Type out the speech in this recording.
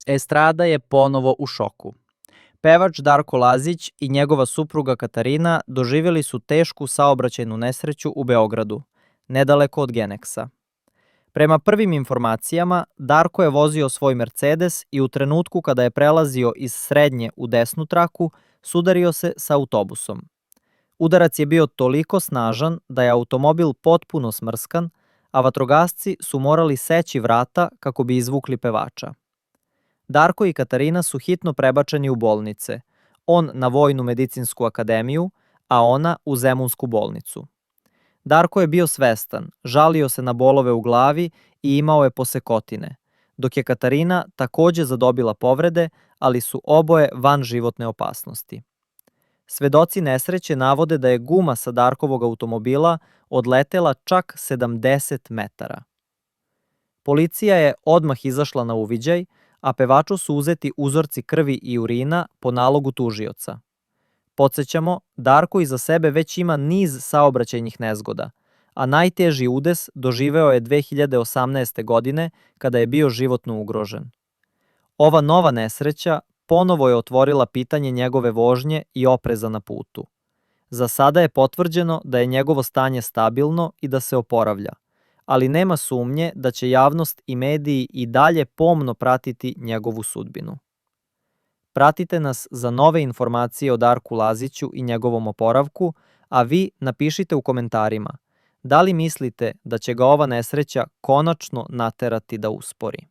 Estrada je ponovo u šoku. Pevač Darko Lazić i njegova supruga Katarina doživjeli su tešku saobraćajnu nesreću u Beogradu, nedaleko od Geneksa. Prema prvim informacijama, Darko je vozio svoj Mercedes i u trenutku kada je prelazio iz srednje u desnu traku, sudario se sa autobusom. Udarac je bio toliko snažan da je automobil potpuno smrskan, a vatrogasci su morali seći vrata kako bi izvukli pevača. Darko i Katarina su hitno prebačeni u bolnice, on na Vojnu medicinsku akademiju, a ona u Zemunsku bolnicu. Darko je bio svestan, žalio se na bolove u glavi i imao je posekotine, dok je Katarina takođe zadobila povrede, ali su oboje van životne opasnosti. Svedoci nesreće navode da je guma sa Darkovog automobila odletela čak 70 metara. Policija je odmah izašla na uviđaj, a pevaču su uzeti uzorci krvi i urina po nalogu tužioca. Podsećamo, Darko iza sebe već ima niz saobraćajnih nezgoda, a najteži udes doživeo je 2018. godine kada je bio životno ugrožen. Ova nova nesreća ponovo je otvorila pitanje njegove vožnje i opreza na putu. Za sada je potvrđeno da je njegovo stanje stabilno i da se oporavlja, ali nema sumnje da će javnost i mediji i dalje pomno pratiti njegovu sudbinu. Pratite nas za nove informacije o Darku Laziću i njegovom oporavku, a vi napišite u komentarima da li mislite da će ga ova nesreća konačno naterati da uspori.